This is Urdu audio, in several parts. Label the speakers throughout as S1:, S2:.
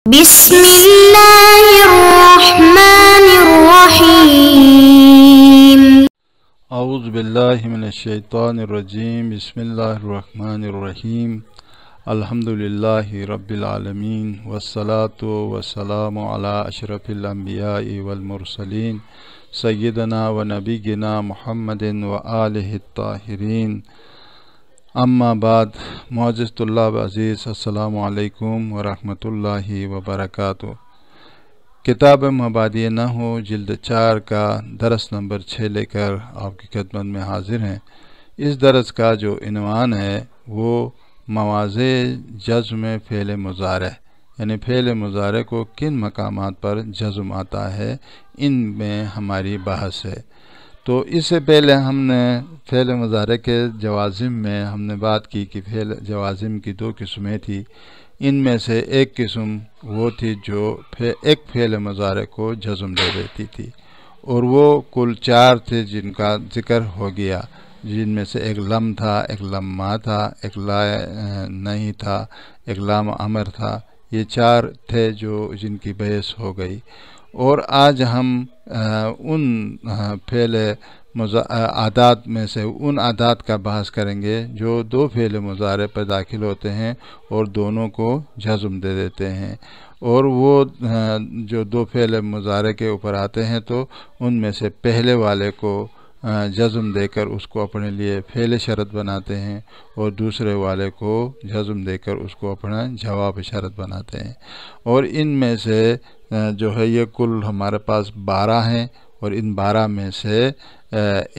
S1: بسم اللہ الرحمن الرحیم
S2: اعوذ باللہ من الشیطان الرجیم بسم اللہ الرحمن الرحیم الحمدللہ رب العالمین والصلاة والسلام علی اشرف الانبیاء والمرسلین سیدنا و نبینا محمد و آلہ الطاہرین اما بعد معزز طلاب عزیز السلام علیکم ورحمۃ اللہ وبرکاتہ۔ کتاب مبادئ نحو جلد 4 کا درس نمبر 6 لے کر آپ کی خدمت میں حاضر ہیں۔ اس درس کا جو عنوان ہے وہ مواضع جزم فعل مضارع، یعنی فعل مضارع کو کن مقامات پر جزم آتا ہے، ان میں ہماری بحث ہے۔ تو اس سے پہلے ہم نے فعل مضارع کے جوازم میں ہم نے بات کی کہ جوازم کی 2 قسمیں تھی۔ ان میں سے ایک قسم وہ تھی جو ایک فعل مضارع کو جزم دے دیتی تھی، اور وہ کل 4 تھے جن کا ذکر ہو گیا، جن میں سے ایک لم تھا، ایک لما تھا، ایک لا نہیں تھا، ایک لام امر تھا۔ یہ 4 تھے جن کی بحث ہو گئی، اور آج ہم ان فعل عادات میں سے ان عادات کا بحث کریں گے جو 2 فعل مضارع پر داخل ہوتے ہیں اور دونوں کو جزم دے دیتے ہیں، اور وہ جو 2 فعل مضارع کے اوپر آتے ہیں تو ان میں سے پہلے والے کو جزم دے کر اس کو اپنے لیے فعل شرط بناتے ہیں، اور دوسرے والے کو جزم دے کر اس کو اپنا جواب شرط بناتے ہیں۔ اور ان میں سے جو ہے یہ کل ہمارے پاس 12 ہیں، اور ان 12 میں سے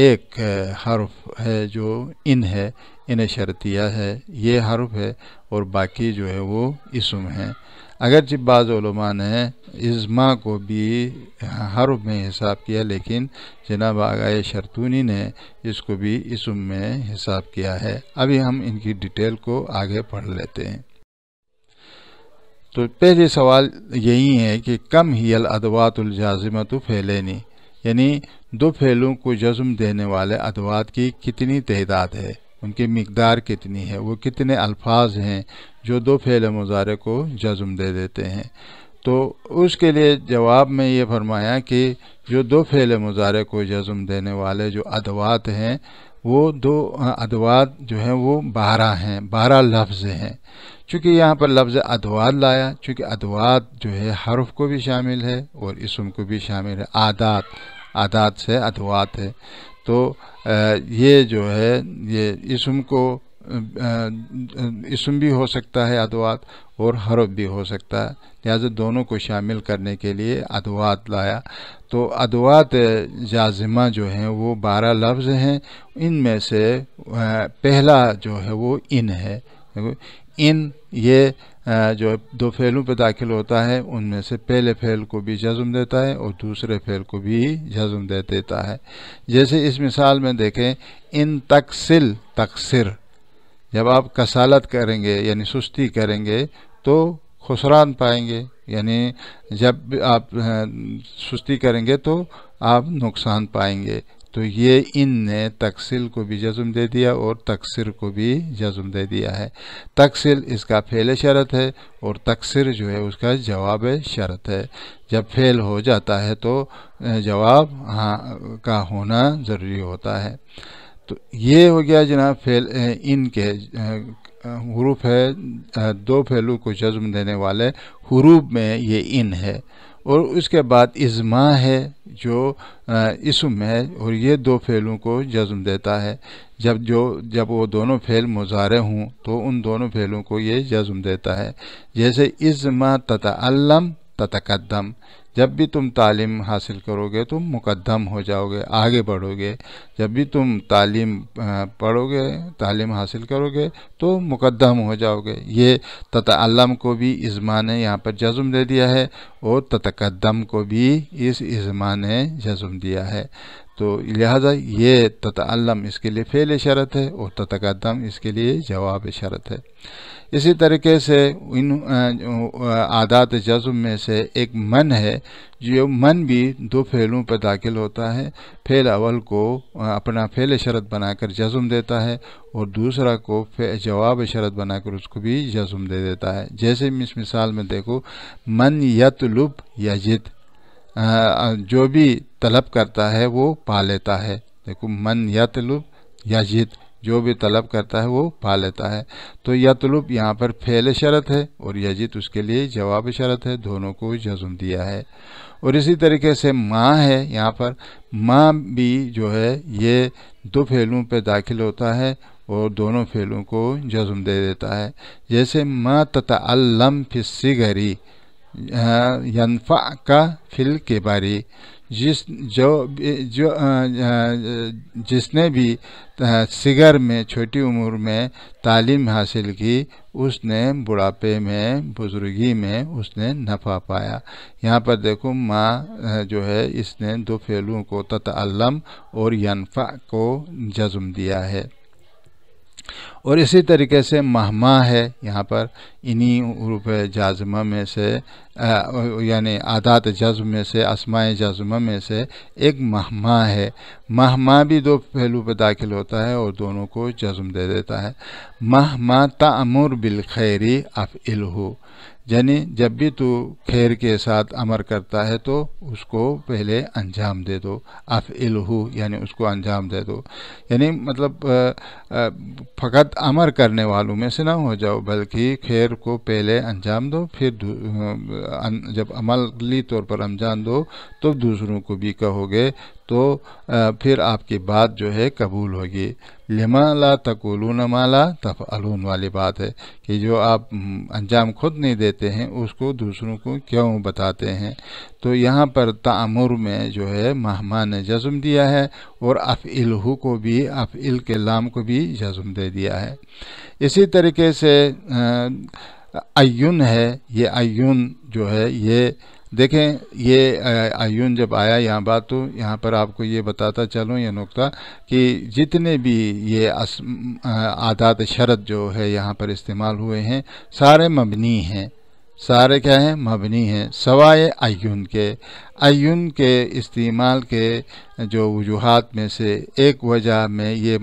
S2: ایک حرف ہے جو ان ہے، ان شرطیہ ہے، یہ حرف ہے، اور باقی جو ہے وہ اسم ہیں۔ اگرچہ بعض علماء نے ازما کو بھی حرف میں حساب کیا، لیکن جناب آغائے شرطونی نے اس کو بھی اسم میں حساب کیا ہے۔ ابھی ہم ان کی ڈیٹیل کو آگے پڑھ لیتے ہیں۔ تو پہلے سوال یہی ہے کہ کم ہی الادوات الجازمۃ فعلین، یعنی 2 فعلوں کو جزم دینے والے ادوات کی کتنی تعداد ہے، ان کی مقدار کتنی ہے، وہ کتنے الفاظ ہیں جو 2 فعل مضارع کو جزم دے دیتے ہیں۔ تو اس کے لیے جواب میں یہ فرمایا کہ جو 2 فعل مضارع کو جزم دینے والے جو ادوات ہیں، وہ 2 ادوات جو ہیں وہ 12 ہیں، 12 لفظ ہیں۔ چونکہ یہاں پر لفظ ادوات لایا، چونکہ ادوات جو ہے حرف کو بھی شامل ہے اور اسم کو بھی شامل ہے، عادات سے ادوات ہے۔ تو یہ جو ہے یہ اسم بھی ہو سکتا ہے ادوات، اور حرف بھی ہو سکتا ہے، لہذا دونوں کو شامل کرنے کے لیے ادوات لایا۔ تو ادوات جازمہ جو ہیں وہ 12 لفظ ہیں۔ ان میں سے پہلا جو ہے وہ ان ہے۔ ان یہ جو 2 فعلوں پہ داخل ہوتا ہے، ان میں سے پہلے فعل کو بھی جزم دیتا ہے اور دوسرے فعل کو بھی جزم دے دیتا ہے۔ جیسے اس مثال میں دیکھیں، ان تکسر، جب آپ کسالت کریں گے یعنی سستی کریں گے تو خسران پائیں گے، یعنی جب آپ سستی کریں گے تو آپ نقصان پائیں گے۔ تو یہ ان نے تکسل کو بھی جزم دے دیا اور تکسر کو بھی جزم دے دیا ہے۔ تکسل اس کا فعل شرط ہے، اور تکسر جو ہے اس کا جواب شرط ہے۔ جب فعل ہو جاتا ہے تو جواب کا ہونا ضروری ہوتا ہے۔ تو یہ ہو گیا جناب فعل ان کے حروف ہے، 2 فعلوں کو جزم دینے والے حروف میں یہ ان ہے۔ اور اس کے بعد ازما ہے جو اسم ہے، اور یہ 2 فعلوں کو جزم دیتا ہے۔ جب وہ دونوں فعل مضارع ہوں تو ان دونوں فعلوں کو یہ جزم دیتا ہے۔ جیسے ازما تتعلم تتقدم، جب بھی تم تعلیم حاصل کرو گے تم مقدم ہو جاؤ گے، آگے بڑھو گے۔ جب بھی تم تعلیم پڑھو گے، تعلیم حاصل کرو گے تو مقدم ہو جاؤ گے۔ یہ تتعلم کو بھی ازما نے یہاں پر جزم دے دیا ہے، اور تتقدم کو بھی اس ازما نے جزم دیا ہے۔ تو لہذا یہ تتعلم اس کے لیے فعل شرط ہے، اور تتقدم اس کے لیے جواب شرط ہے۔ اسی طریقے سے ان عادات جزم میں سے ایک من ہے، جو من بھی دو فعلوں پر داخل ہوتا ہے۔ فعل اول کو اپنا فعل شرط بنا کر جزم دیتا ہے اور دوسرا کو جواب شرط بنا کر اس کو بھی جزم دے دیتا ہے۔ جیسے اس مثال میں دیکھو، من یطلب یجد، جو بھی طلب کرتا ہے وہ پا لیتا ہے۔ دیکھو، من یطلب یجد، جو بھی طلب کرتا ہے وہ پا لیتا ہے۔ تو یطلب یہاں پر فعل شرط ہے اور یجد اس کے لیے جواب شرط ہے، دونوں کو جزم دیا ہے۔ اور اسی طریقے سے ماں ہے، یہاں پر ماں بھی جو ہے یہ دو فعلوں پہ داخل ہوتا ہے اور دونوں فعلوں کو جزم دے دیتا ہے۔ جیسے ما تتعلم فی الصغر ینفعک فی الکبر، جس نے بھی صغر میں، چھوٹی عمر میں تعلیم حاصل کی، اس نے بڑھاپے میں، بزرگی میں اس نے نفع پایا۔ یہاں پر دیکھو، ما جو ہے اس نے دو فعلوں کو تتعلم اور ینفع کو جزم دیا ہے۔ اور اسی طریقے سے مہما ہے، یہاں پر انہی حروف جازمہ میں سے یعنی عادات جزم میں سے، اسماء جازمہ میں سے ایک مہما ہے۔ مہما بھی دو پہلو پہ داخل ہوتا ہے اور دونوں کو جزم دے دیتا ہے۔ مہما تأمر بالخیر افعلہ، یعنی جب بھی تو خیر کے ساتھ امر کرتا ہے تو اس کو پہلے انجام دے دو۔ افعلہ یعنی اس کو انجام دے دو، یعنی مطلب فقط امر کرنے والوں میں سے نہ ہو جاؤ، بلکہ خیر کو پہلے انجام دو، پھر جب عملی طور پر انجام دو تو دوسروں کو بھی کہو گے تو پھر آپ کی بات جو ہے قبول ہوگی۔ لما لا تقولون ما لا تفعلون والی بات ہے کہ جو آپ انجام خود نہیں دیتے ہیں اس کو دوسروں کو کیوں بتاتے ہیں۔ تو یہاں پر تأمر میں جو ہے مہما نے جزم دیا ہے اور افعلہ کو بھی، افعل کے لام کو بھی جزم دے دیا ہے۔ اسی طریقے سے عیون ہے، یہ عیون جو ہے یہ دیکھیں، یہ عیون جب آیا یہاں بات، تو یہاں پر آپ کو یہ بتاتا چلوں یہ نقطہ کہ جتنے بھی یہ عادات شرط جو ہے یہاں پر استعمال ہوئے ہیں سارے مبنی ہیں، سارے کیا ہیں؟ مبنی ہیں، سوائے عیون کے۔ عیون کے استعمال کے جو وجوہات میں سے ایک وجہ میں یہ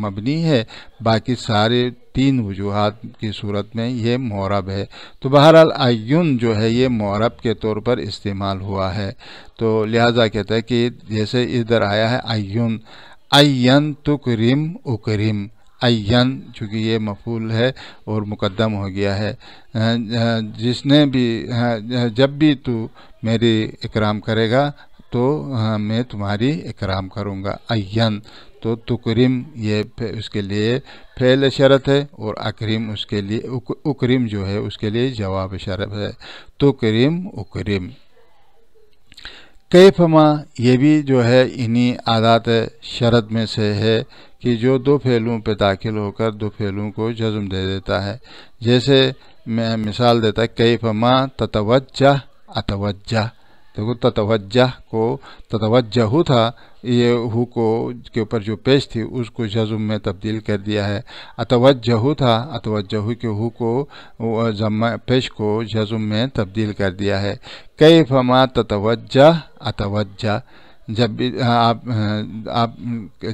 S2: مبنی ہے، باقی سارے تین وجوہات کی صورت میں یہ معرب ہے۔ تو بہرحال عیون جو ہے یہ معرب کے طور پر استعمال ہوا ہے، تو لہذا کہتا ہے کہ جیسے ادھر آیا ہے عیون، عین تکرم اکرم، عین چونکہ یہ مفعول ہے اور مقدم ہو گیا ہے، جس نے بھی جب بھی تو میری اکرام کرے گا تو میں تمہاری اکرام کروں گا۔ عین تو تکرم یہ اس کے لیے فعل شرط ہے اور اکرم اس کے لیے، اکرم جو ہے اس کے لیے جواب شرط ہے۔ تکرم اکرم۔ کیفما یہ بھی جو ہے انہی عادات شرط میں سے ہے کہ جو دو فعلوں پہ داخل ہو کر دو فعلوں کو جزم دے دیتا ہے۔ جیسے میں مثال دیتا ہے، کیفما تتوجہ اتوجہ، دیکھو تتوجہ کو تتوجہ تھا، یہ ہو کو کے اوپر جو پیش تھی اس کو جزم میں تبدیل کر دیا ہے۔ اتوجہ تھا، اتوجہ کے ہو کو پیش کو جزم میں تبدیل کر دیا ہے۔ کیفما تتوجہ اتوجہ، جب بھی آپ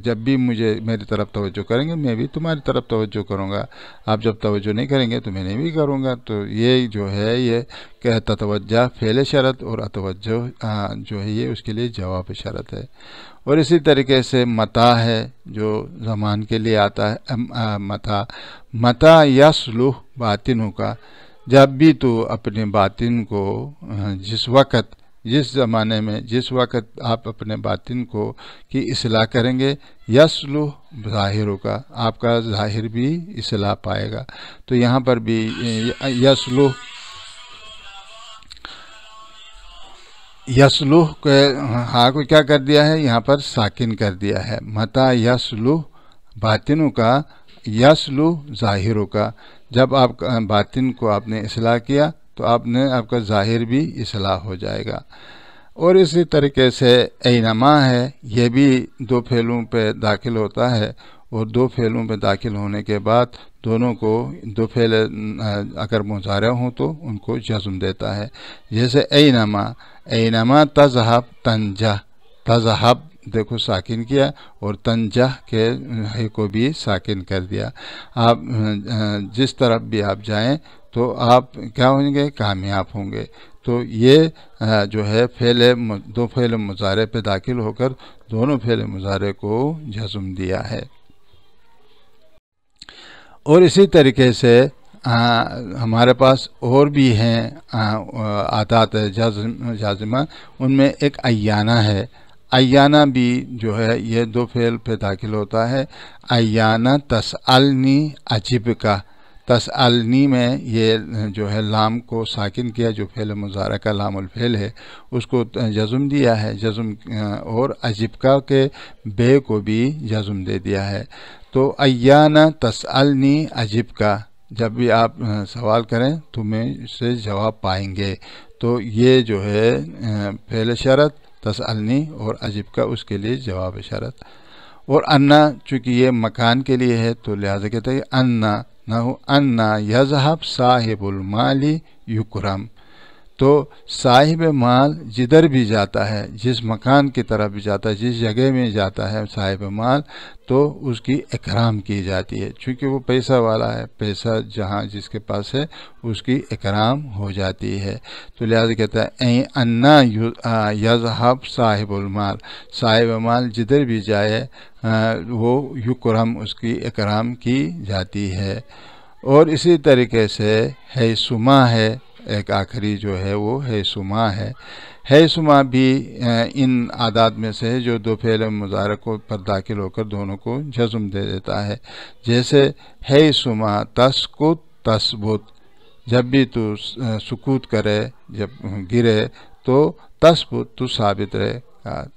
S2: جب بھی مجھے میری طرف توجہ کریں گے میں بھی تمہاری طرف توجہ کروں گا، آپ جب توجہ نہیں کریں گے تو میں نہیں بھی کروں گا۔ تو یہ جو ہے یہ کہ تتوجہ فعل شرط اور اتوجہ جو ہے یہ اس کے لیے جواب شرط ہے۔ اور اسی طریقے سے متا ہے جو زمان کے لیے آتا ہے، متا یصلح باطنوں کا، جب بھی تو اپنے باطن کو جس وقت، جس زمانے میں، جس وقت آپ اپنے باطن کو کی اصلاح کریں گے، یصلح ظاہروں کا، آپ کا ظاہر بھی اصلاح پائے گا۔ تو یہاں پر بھی یصلح کے ہاں کو کیا کر دیا ہے؟ یہاں پر ساکن کر دیا ہے۔ متا یصلح باطنوں کا، یصلح ظاہروں کا، جب آپ باطن کو آپ نے اصلاح کیا تو آپ کا ظاہر بھی اصلاح ہو جائے گا۔ اور اسی طریقے سے اینما ہے، یہ بھی دو فعلوں پہ داخل ہوتا ہے اور دو فعلوں پہ داخل ہونے کے بعد دونوں کو دو فعل اگر مضارع ہوں تو ان کو جزم دیتا ہے. جیسے اینما تذهب تنجح، تذهب دیکھو ساکن کیا اور تنجح کے ہے کو بھی ساکن کر دیا. آپ جس طرف بھی آپ جائیں تو آپ کیا ہوں گے؟ کامیاب ہوں گے. تو یہ جو ہے دو فعل مضارع پہ داخل ہو کر دونوں فعل مضارع کو جزم دیا ہے. اور اسی طریقے سے ہمارے پاس اور بھی ہیں عادات جازمہ. ان میں ایک ایانہ ہے. ایانہ بھی جو ہے یہ دو فعل پہ داخل ہوتا ہے. ایانہ تسألنی عجب کا، تسألنی میں یہ جو ہے لام کو ساکن کیا، جو فعل مضارع کا لام الفعل ہے اس کو جزم دیا ہے، جزم، اور عجب کا کے بے کو بھی جزم دے دیا ہے. تو ایانہ تسألنی عجب کا، جب بھی آپ سوال کریں تو میں اس سے جواب پائیں گے. تو یہ جو ہے فعل شرط تسألنی اور عجب کا اس کے لیے جواب شرط. اور انا چونکہ یہ مکان کے لیے ہے تو لہذا کہتے ہیں انا نحو انا یذهب صاحب المال یکرم. تو صاحب مال جدھر بھی جاتا ہے، جس مکان کی طرف بھی جاتا ہے، جس جگہ میں جاتا ہے صاحب مال، تو اس کی اکرام کی جاتی ہے. چونکہ وہ پیسہ والا ہے، پیسہ جہاں جس کے پاس ہے اس کی اکرام ہو جاتی ہے. تو لہذا کہتا ہے انا یذهب صاحب المال، صاحب مال جدھر بھی جائے وہ یکرم، اس کی اکرام کی جاتی ہے. اور اسی طریقے سے حیثما ہے، ایک آخری جو ہے وہ حیثما ہے. حیثما بھی ان عادات میں سے ہے جو دو فعل مضارع کو پر داخل ہو کر دونوں کو جزم دے دیتا ہے. جیسے حیثما تسکت تثبت، جب بھی تو سکوت کرے، جب گرے تو تثبت تو ثابت رہے.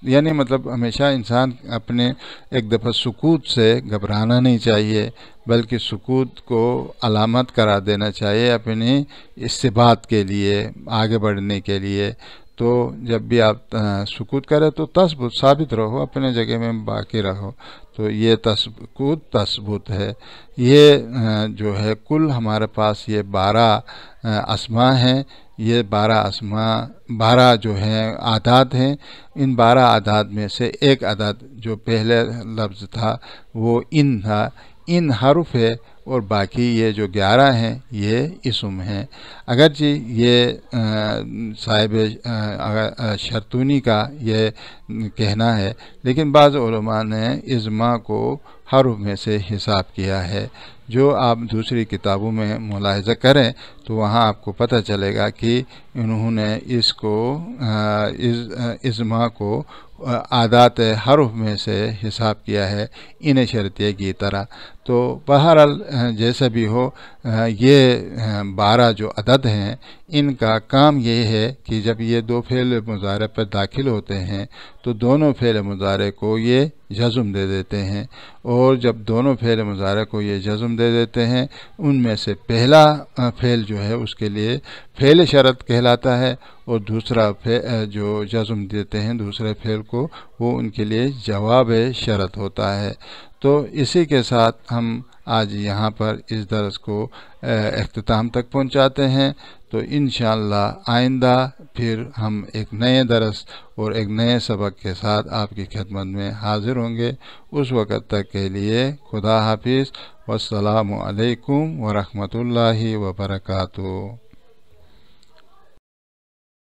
S2: یعنی مطلب ہمیشہ انسان اپنے ایک دفعہ سکوت سے گھبرانا نہیں چاہیے، بلکہ سکوت کو علامت قرار دینا چاہیے اپنی استبات کے لیے، آگے بڑھنے کے لیے. تو جب بھی آپ سکوت کریں تو تثبت، ثابت رہو، اپنے جگہ میں باقی رہو. تو یہ تثبت ہے. یہ جو ہے کل ہمارے پاس یہ 12 اسماء ہیں. یہ 12 جو ہیں عادات ہیں. ان 12 عادات میں سے ایک عادت جو پہلے لفظ تھا وہ ان تھا، ان حرف ہے، اور باقی یہ جو 11 ہیں یہ اسم ہیں. اگرچہ یہ صاحب شرطونی کا یہ کہنا ہے، لیکن بعض علماء نے اجماع کو حرف میں سے حساب کیا ہے. جو آپ دوسری کتابوں میں ملاحظہ کریں تو وہاں آپ کو پتہ چلے گا کہ انہوں نے اس کو اجماع کو عادات حرف میں سے حساب کیا ہے ان شرطیہ کی طرح. تو بہرحال جیسا بھی ہو، یہ 12 جو عدد ہیں ان کا کام یہ ہے کہ جب یہ دو فعل مضارع پر داخل ہوتے ہیں تو دونوں فعل مضارع کو یہ جزم دے دیتے ہیں. اور جب دونوں فعل مضارع کو یہ جزم دے دیتے ہیں، ان میں سے پہلا فعل جو ہے اس کے لیے فعل شرط کہلاتا ہے، اور دوسرا جو جزم دیتے ہیں دوسرے فعل کو، وہ ان کے لیے جواب شرط ہوتا ہے. تو اسی کے ساتھ ہم آج یہاں پر اس درس کو اختتام تک پہنچاتے ہیں. تو انشاءاللہ آئندہ پھر ہم ایک نئے درس اور ایک نئے سبق کے ساتھ آپ کی خدمت میں حاضر ہوں گے. اس وقت تک کے لیے خدا حافظ، والسلام علیکم ورحمۃ اللہ وبرکاتہ.